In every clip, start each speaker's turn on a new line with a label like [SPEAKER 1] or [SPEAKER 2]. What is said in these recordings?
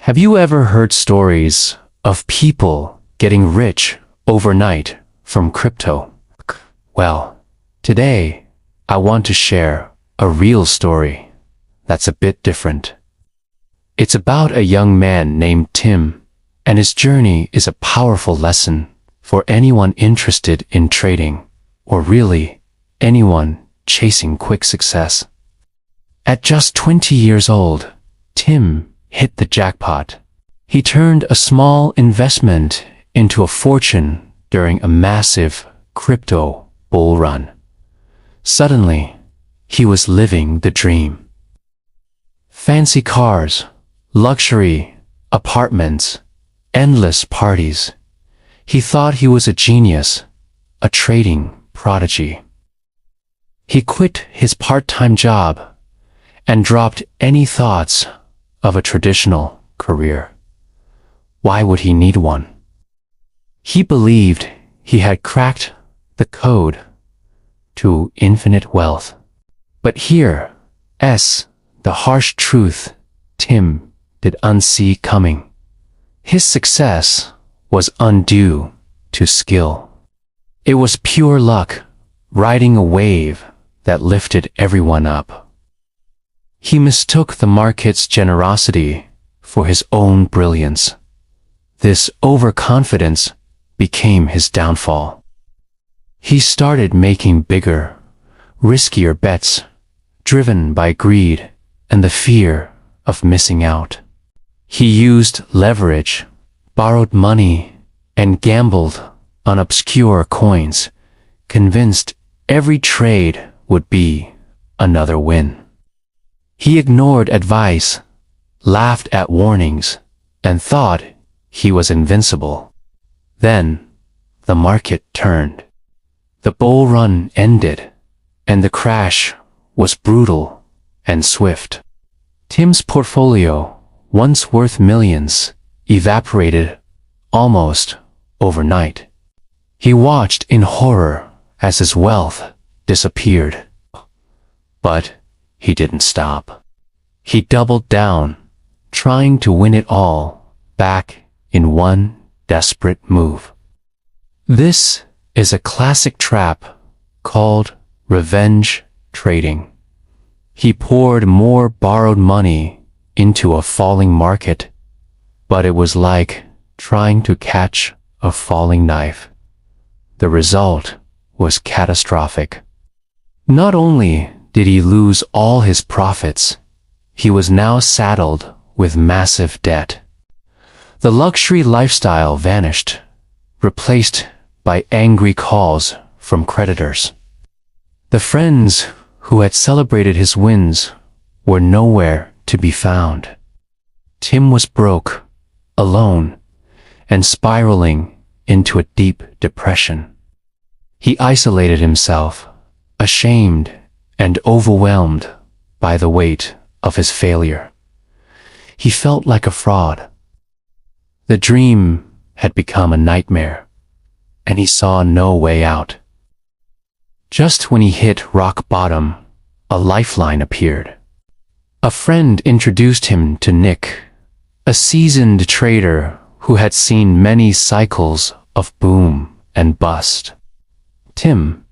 [SPEAKER 1] Have you ever heard stories of people getting rich overnight from crypto? Well, today I want to share a real story that's a bit different. It's about a young man named Tim, and his journey is a powerful lesson for anyone interested in trading, or really anyone chasing quick success. At just 20 years old, Tim hit the jackpot. He turned a small investment into a fortune during a massive crypto bull run. Suddenly, he was living the dream. Fancy cars, luxury apartments, endless parties. He thought he was a genius, a trading prodigy. He quit his part-time job and dropped any thoughts of a traditional career. Why would he need one? He believed he had cracked the code to infinite wealth. But here's the harsh truth Tim did unsee coming. His success was undue to skill. It was pure luck, riding a wave that lifted everyone up. He mistook the market's generosity for his own brilliance. This overconfidence became his downfall. He started making bigger, riskier bets, driven by greed and the fear of missing out. He used leverage, borrowed money, and gambled on obscure coins, convinced every trade would be another win. He ignored advice, laughed at warnings, and thought he was invincible. Then, the market turned. The bull run ended, and the crash was brutal and swift. Tim's portfolio, once worth millions, evaporated almost overnight. He watched in horror as his wealth disappeared. But he didn't stop. He doubled down, trying to win it all back in one desperate move. This is a classic trap called revenge trading. He poured more borrowed money into a falling market, but it was like trying to catch a falling knife. The result was catastrophic. Not only did he lose all his profits, he was now saddled with massive debt. The luxury lifestyle vanished, replaced by angry calls from creditors. The friends who had celebrated his wins were nowhere to be found. Tim was broke, alone, and spiraling into a deep depression. He isolated himself, ashamed and overwhelmed by the weight of his failure. He felt like a fraud. The dream had become a nightmare, and he saw no way out. Just when he hit rock bottom, a lifeline appeared. A friend introduced him to Nick, a seasoned trader who had seen many cycles of boom and bust. Tim,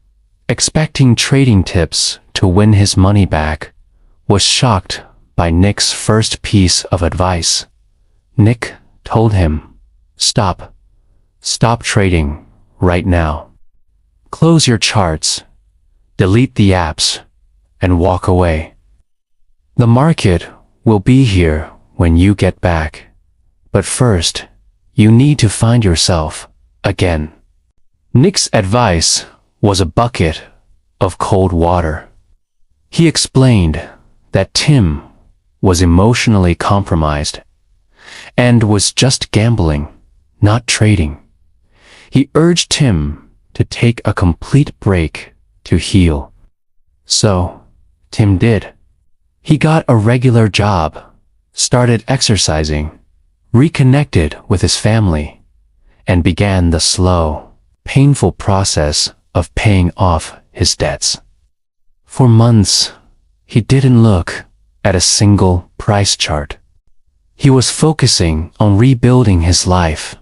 [SPEAKER 1] expecting trading tips to win his money back, was shocked by Nick's first piece of advice. Nick told him, Stop trading right now. Close your charts, delete the apps, and walk away. The market will be here when you get back, but first, you need to find yourself again. Nick's advice was a bucket of cold water. He explained that Tim was emotionally compromised and was just gambling, not trading. He urged Tim to take a complete break to heal. So, Tim did. He got a regular job, started exercising, reconnected with his family, and began the slow, painful process of paying off his debts. For months, he didn't look at a single price chart. He was focusing on rebuilding his life,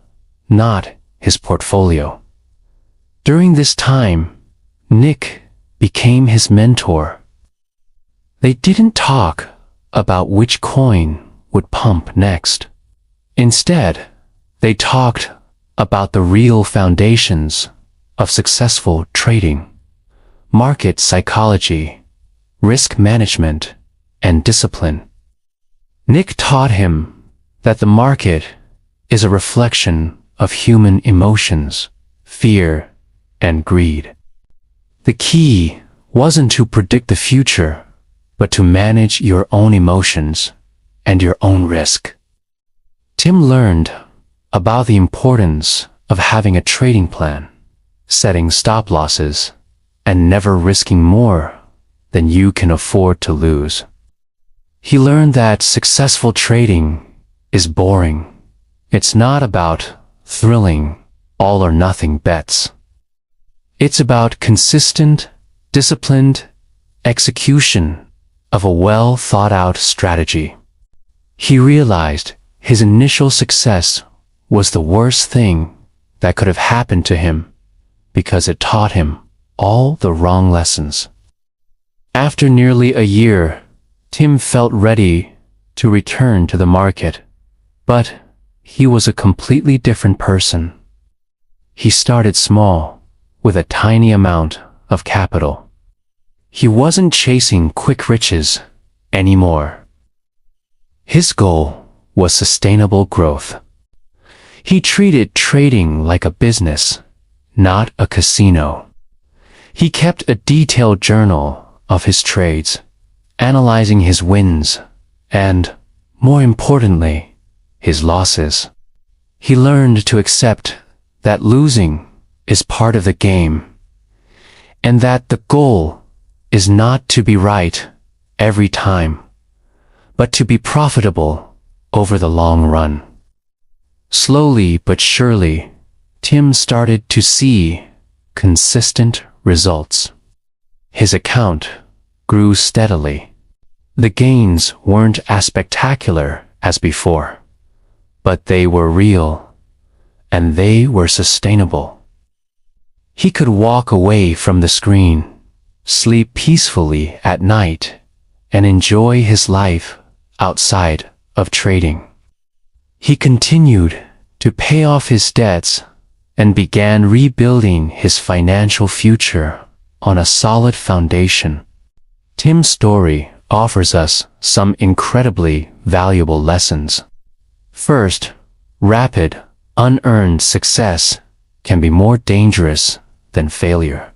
[SPEAKER 1] not his portfolio. During this time, Nick became his mentor. They didn't talk about which coin would pump next. Instead, they talked about the real foundations of successful trading: market psychology, risk management, and discipline. Nick taught him that the market is a reflection of human emotions, fear, and greed. The key wasn't to predict the future, but to manage your own emotions and your own risk. Tim learned about the importance of having a trading plan, setting stop losses, and never risking more than you can afford to lose. He learned that successful trading is boring. It's not about thrilling, all-or-nothing bets. It's about consistent, disciplined execution of a well-thought-out strategy. He realized his initial success was the worst thing that could have happened to him because it taught him all the wrong lessons. After nearly a year, Tim felt ready to return to the market, but he was a completely different person. He started small, with a tiny amount of capital. He wasn't chasing quick riches anymore. His goal was sustainable growth. He treated trading like a business, not a casino. He kept a detailed journal of his trades, analyzing his wins and, more importantly, his losses. He learned to accept that losing is part of the game, and that the goal is not to be right every time, but to be profitable over the long run. Slowly but surely, Tim started to see consistent results. His account grew steadily. The gains weren't as spectacular as before, but they were real, and they were sustainable. He could walk away from the screen, sleep peacefully at night, and enjoy his life outside of trading. He continued to pay off his debts and began rebuilding his financial future on a solid foundation. Tim's story offers us some incredibly valuable lessons. First, rapid, unearned success can be more dangerous than failure.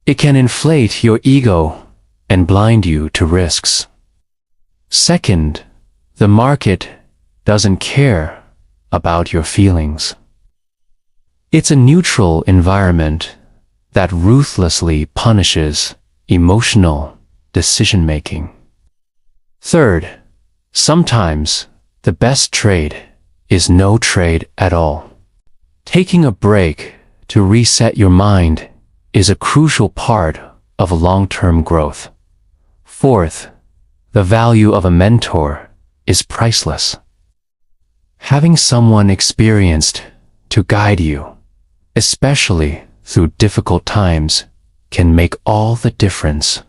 [SPEAKER 1] It can inflate your ego and blind you to risks. Second, the market doesn't care about your feelings. It's a neutral environment that ruthlessly punishes emotional decision-making. Third, sometimes the best trade is no trade at all. Taking a break to reset your mind is a crucial part of long-term growth. Fourth, the value of a mentor is priceless. Having someone experienced to guide you, especially through difficult times, can make all the difference.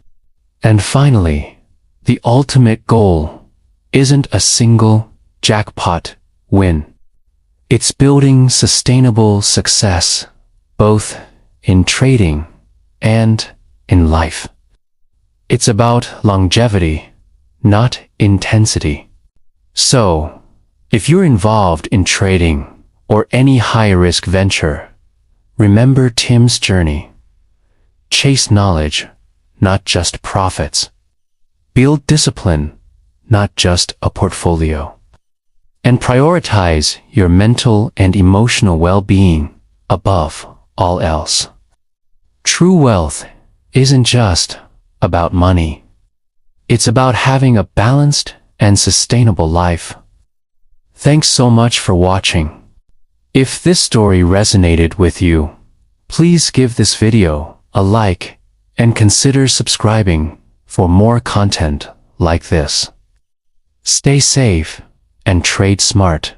[SPEAKER 1] And finally, the ultimate goal isn't a single jackpot win. It's building sustainable success, both in trading and in life. It's about longevity, not intensity. So, if you're involved in trading or any high-risk venture, remember Tim's journey. Chase knowledge, not just profits. Build discipline, not just a portfolio. And prioritize your mental and emotional well-being above all else. True wealth isn't just about money. It's about having a balanced and sustainable life. Thanks so much for watching. If this story resonated with you, please give this video a like and consider subscribing for more content like this. Stay safe and trade smart.